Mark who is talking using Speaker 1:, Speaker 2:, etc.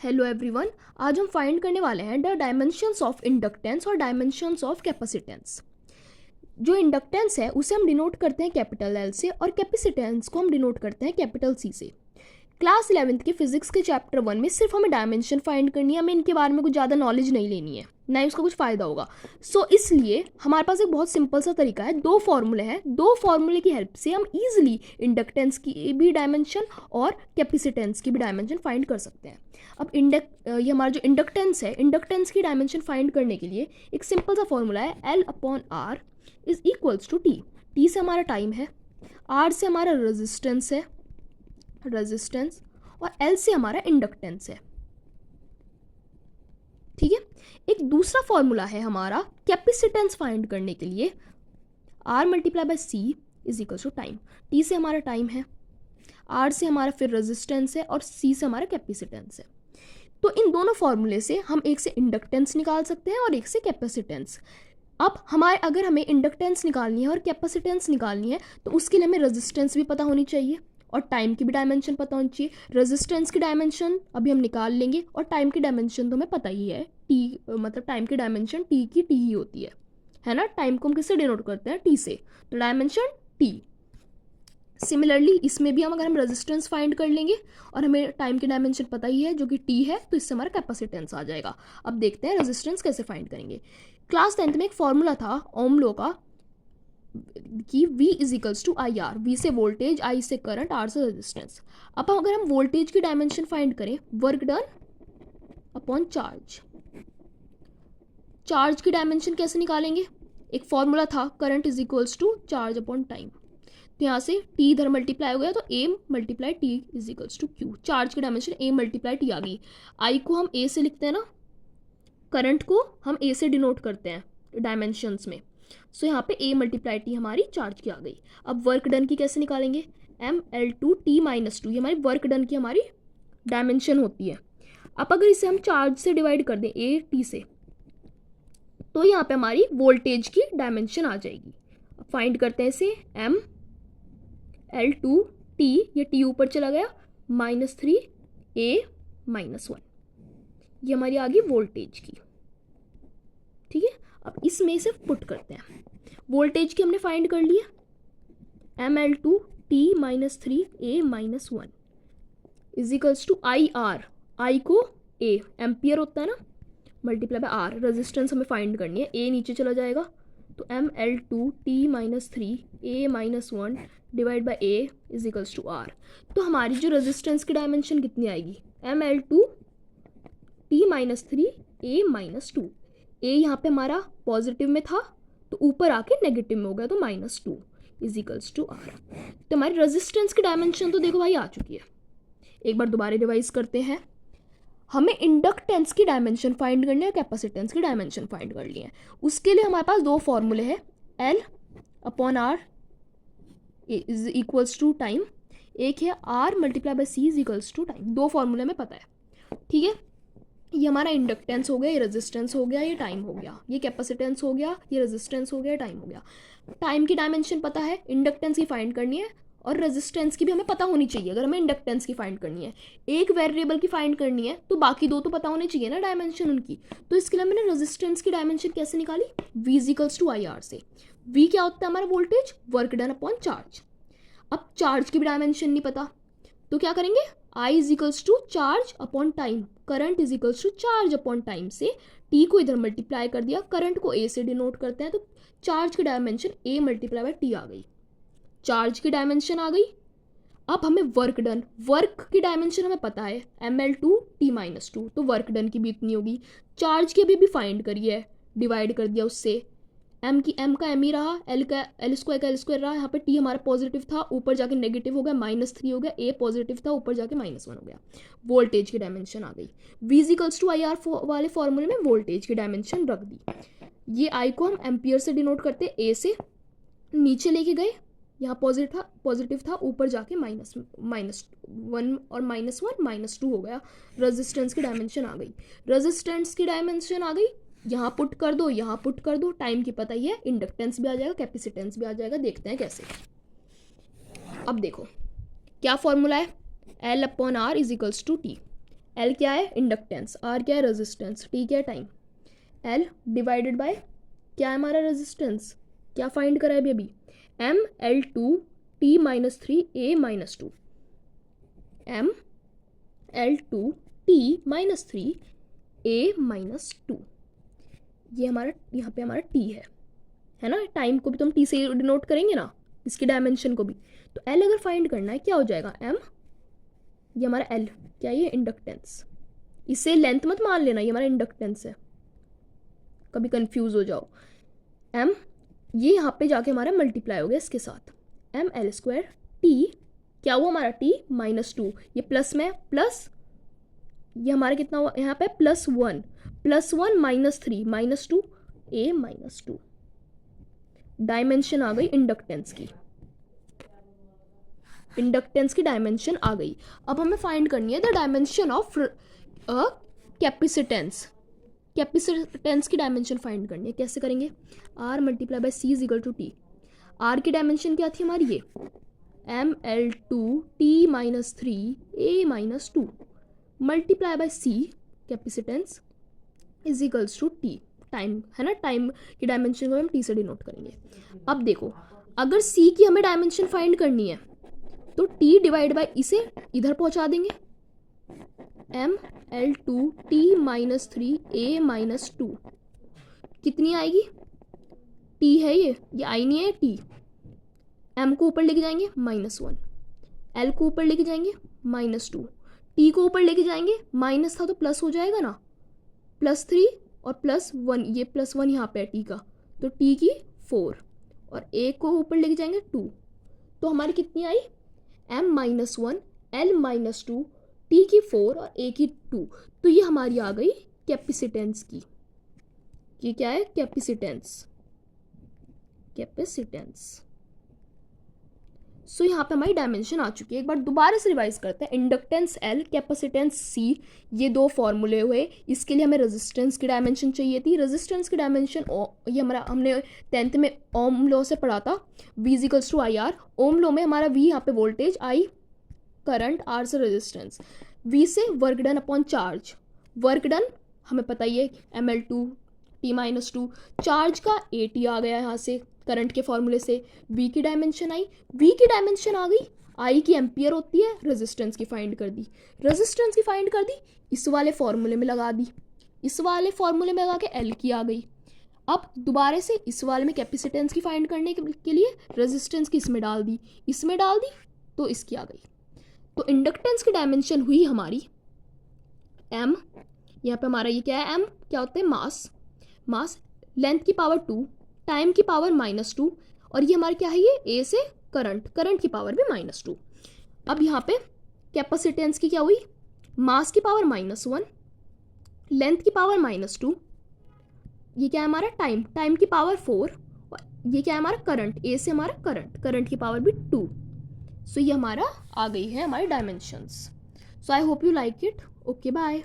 Speaker 1: Hello everyone, आज हम find करने वाले हैं द डायमेंशंस ऑफ इंडक्टेंस और डायमेंशंस ऑफ कैपेसिटेंस। जो इंडक्टेंस है उसे हम डिनोट करते हैं कैपिटल एल से और कैपेसिटेंस को हम डिनोट करते हैं कैपिटल सी से। क्लास 11th के फिजिक्स के चैप्टर 1 में सिर्फ हमें डायमेंशन फाइंड करनी है, हमें इनके बारे में कुछ ज़्यादा नॉलेज नहीं लेनी है, ना ही उसका कुछ फ़ायदा होगा। इसलिए हमारे पास एक बहुत सिंपल सा तरीका है, दो फॉर्मूले हैं, दो फॉर्मूले की हेल्प से हम ईजिली इंडक्टेंस की भी डायमेंशन और कैपेसिटेंस की भी डायमेंशन फाइंड कर सकते हैं। अब ये हमारा जो इंडक्टेंस है, इंडक्टेंस की डायमेंशन फाइंड करने के लिए एक सिंपल सा फॉर्मूला है, L/R is equals to T. T से हमारा टाइम है, R से हमारा रेजिस्टेंस है, और L से हमारा इंडक्टेंस है। ठीक है। एक दूसरा फॉर्मूला है हमारा कैपेसिटेंस फाइंड करने के लिए, R multiply by C is equals to time. T से हमारा टाइम है, R से हमारा फिर रेजिस्टेंस है और C से हमारा कैपेसिटेंस है। तो इन दोनों फॉर्मूले से हम एक से इंडक्टेंस निकाल सकते हैं और एक से कैपेसिटेंस। अब अगर हमें इंडक्टेंस निकालनी है और कैपेसिटेंस निकालनी है तो उसके लिए हमें रेजिस्टेंस भी पता होनी चाहिए और टाइम की भी डायमेंशन पता होनी चाहिए। रेजिस्टेंस की डायमेंशन अभी हम निकाल लेंगे और टाइम की डायमेंशन तो हमें पता ही है, टी मतलब टाइम की डायमेंशन टी की टी ही होती है ना। टाइम को हम किससे डिनोट करते हैं? टी से, तो डायमेंशन टी। सिमिलरली इसमें भी अगर हम रेजिस्टेंस फाइंड कर लेंगे और हमें टाइम की डायमेंशन पता ही है जो कि टी है, तो इससे हमारा कैपेसिटेंस आ जाएगा। अब देखते हैं रेजिस्टेंस कैसे फाइंड करेंगे। क्लास 10th में एक फॉर्मूला था ओम लॉ का कि V is equals to I R. V से वोल्टेज, आई से करंट, आर से रेजिस्टेंस। अब अगर हम वोल्टेज की डायमेंशन फाइंड करें, work done upon charge. Charge की डायमेंशन कैसे निकालेंगे? एक फॉर्मूला था current is equals to charge upon time. तो यहाँ से T इधर मल्टीप्लाई हो गया तो A multiply T is equals to Q। Charge की डायमेंशन A मल्टीप्लाई T आ गई। I को हम A से लिखते हैं ना, करंट को हम A से डिनोट करते हैं डायमेंशंस में। सो यहाँ पे A मल्टीप्लाई T हमारी चार्ज की आ गई। अब वर्क डन की कैसे निकालेंगे? ML/T-2, ये हमारी वर्क डन की हमारी डायमेंशन होती है। अब अगर इसे हम चार्ज से डिवाइड कर दें A/T से, तो यहाँ पे हमारी वोल्टेज की डायमेंशन आ जाएगी। अब फाइंड करते हैं इसे, ML/T, ये T ऊपर चला गया, -3A-1, ये हमारी आ गई वोल्टेज की। ठीक है। अब इसमें से पुट करते हैं, वोल्टेज की हमने फाइंड कर लिया, ML/T-3A-1 is equals to IR। I को A एम्पियर होता है ना, मल्टीप्लाई बाय R। रेजिस्टेंस हमें फाइंड करनी है, A नीचे चला जाएगा तो ML/T-3A-1 divide by A is equals to R। तो हमारी जो रेजिस्टेंस की डायमेंशन कितनी आएगी? ML/T-3A-2। A यहाँ पे हमारा पॉजिटिव में था तो ऊपर आके नेगेटिव में हो गया, तो -2 इज इक्वल्स टू R। तो हमारी रेजिस्टेंस की डायमेंशन तो देखो भाई आ चुकी है। एक बार दोबारा रिवाइज करते हैं, हमें इंडक्टेंस की डायमेंशन फाइंड करनी है, कैपेसिटेंस की डायमेंशन फाइंड कर ली है। उसके लिए हमारे पास दो फॉर्मूले हैं, L/R is equals to time, एक है R multiply by C is equals to time. दो फॉर्मूले में पता है। ठीक है। ये हमारा इंडक्टेंस हो गया, ये रेजिस्टेंस हो गया, ये टाइम हो गया, ये कैपेसिटेंस हो गया, ये रेजिस्टेंस हो गया, टाइम हो गया। टाइम की डायमेंशन पता है, इंडक्टेंस की फाइंड करनी है और रेजिस्टेंस की भी हमें पता होनी चाहिए। अगर हमें इंडक्टेंस की फाइंड करनी है, एक वेरिएबल की फाइंड करनी है, तो बाकी दो तो पता होने चाहिए ना डायमेंशन उनकी। तो इसके लिए मैंने रेजिस्टेंस की डायमेंशन कैसे निकाली? V is equals to IR से। V क्या होता है हमारा? Voltage, work done upon charge. अब चार्ज की भी डायमेंशन नहीं पता तो क्या करेंगे? I is equals to charge upon time, current is equals to charge upon time से T को इधर मल्टीप्लाई कर दिया, करंट को A से डिनोट करते हैं, तो चार्ज की dimension A multiply by T आ गई। चार्ज की डायमेंशन आ गई। अब हमें वर्क डन, वर्क की डायमेंशन हमें पता है ML/T-2, तो वर्क डन की भी इतनी होगी। चार्ज की अभी भी फाइंड करी है, डिवाइड कर दिया उससे, M का M ही रहा, L का L² रहा। यहाँ पे T हमारा पॉजिटिव था, ऊपर जाके नेगेटिव हो गया, -3 हो गया। A पॉजिटिव था, ऊपर जाके -1 हो गया। वोल्टेज की डायमेंशन आ गई। V is equals to IR वाले फॉर्मूले में वोल्टेज की डायमेंशन रख दी। ये I को हम एम्पियर से डिनोट करते, A से नीचे लेके गए, यहाँ पॉजिटिव था, ऊपर जाके -1 और -1 -2 हो गया। रेजिस्टेंस की डायमेंशन आ गई। रेजिस्टेंस की डायमेंशन आ गई, यहाँ पुट कर दो, यहाँ पुट कर दो, टाइम की पता ही है, इंडक्टेंस भी आ जाएगा, कैपेसिटेंस भी आ जाएगा। देखते हैं कैसे। अब देखो क्या फॉर्मूला है, L/R is equals to T। L क्या है इंडक्टेंस, आर क्या है रेजिस्टेंस, टी क्या है टाइम, एल डिवाइडेड बाय क्या है हमारा रेजिस्टेंस, क्या फाइंड करा है अभी M L two T minus three A minus two, M L two T minus three A minus two, ये हमारा यहाँ पे हमारा टी है ना, टाइम को भी तो हम टी से डिनोट करेंगे ना, इसकी डायमेंशन को भी, तो एल अगर फाइंड करना है क्या हो जाएगा एम, ये हमारा एल क्या ये इंडक्टेंस, इसे लेंथ मत मान लेना, ये हमारा इंडक्टेंस है, कभी कंफ्यूज हो जाओ, एम ये यहाँ पे जाके हमारा मल्टीप्लाई हो गया इसके साथ, एम एल स्क्वायर टी क्या हुआ हमारा टी माइनस टू, ये प्लस में प्लस, ये हमारा कितना हुआ यहाँ पे plus one minus three minus two A minus two, dimension आ गई इंडक्टेंस की, इंडक्टेंस की डायमेंशन आ गई। अब हमें फाइंड करनी है the dimension of capacitance, capacitance की डायमेंशन फाइंड करनी है, कैसे करेंगे, R multiply by C is equal to T, R की डायमेंशन क्या थी हमारी ये M L two T minus three A minus two multiply by C capacitance is equals to T, time है ना, टाइम की डायमेंशन को हम टी से डिनोट करेंगे। अब देखो अगर सी की हमें डायमेंशन फाइंड करनी है तो टी डिवाइड बाय इसे इधर पहुंचा देंगे, M L two T minus three A minus two कितनी आएगी, टी है ये आई नहीं है टी, एम को ऊपर लेके जाएंगे माइनस वन, एल को ऊपर लेके जाएंगे माइनस टू, टी को ऊपर लेके जाएंगे माइनस था तो प्लस हो जाएगा ना, प्लस थ्री और प्लस वन, ये प्लस वन यहाँ पे है टी का, तो टी की फोर और ए को ऊपर लेके जाएंगे टू, तो हमारी कितनी I am minus one L minus two T की फोर और ए की टू, तो ये हमारी आ गई कैपेसिटेंस की, ये क्या है कैपेसिटेंस, कैपेसिटेंस। सो यहाँ पे हमारी डायमेंशन आ चुकी है। एक बार दोबारा से रिवाइज करते हैं, इंडक्टेंस एल कैपेसिटेंस सी, ये दो फॉर्मूले हुए, इसके लिए हमें रेजिस्टेंस की डायमेंशन चाहिए थी, रेजिस्टेंस की डायमेंशन ये हमारा हमने 10th में ओम लॉ से पढ़ा था, V equals to I R, ohm law में हमारा V यहाँ पे वोल्टेज, I करंट, R से रेजिस्टेंस, V से work done upon charge, work done हमें पता ही है ml2 t minus two, charge का AT आ गया यहाँ से करंट के फॉर्मूले से, V की डायमेंशन आई, V की डायमेंशन आ गई, I की एम्पियर होती है, रेजिस्टेंस की फाइंड कर दी, रेजिस्टेंस की फाइंड कर दी, इस वाले फॉर्मूले में लगा दी, इस वाले फॉर्मूले में लगा के L की आ गई, अब दोबारा से इस वाले में कैपेसिटेंस की फाइंड करने के लिए रेजिस्टेंस की इसमें डाल दी, इसमें डाल दी तो इसकी आ गई, तो इंडक्टेंस की डायमेंशन हुई हमारी M, यहाँ पे हमारा ये क्या है M क्या होता है मास, मास लेंथ की पावर 2, टाइम की पावर माइनस टू, और ये हमारा क्या है ये ए से करंट, करंट की पावर भी माइनस टू। अब यहाँ पे कैपेसिटेंस की क्या हुई, मास की पावर माइनस वन, लेंथ की पावर माइनस टू, ये क्या है हमारा टाइम, टाइम की पावर 4, और ये क्या है हमारा करंट, ए से हमारा करंट, करंट की पावर भी 2। सो ये हमारा आ गई है हमारी dimensions. So I hope you like it, okay bye.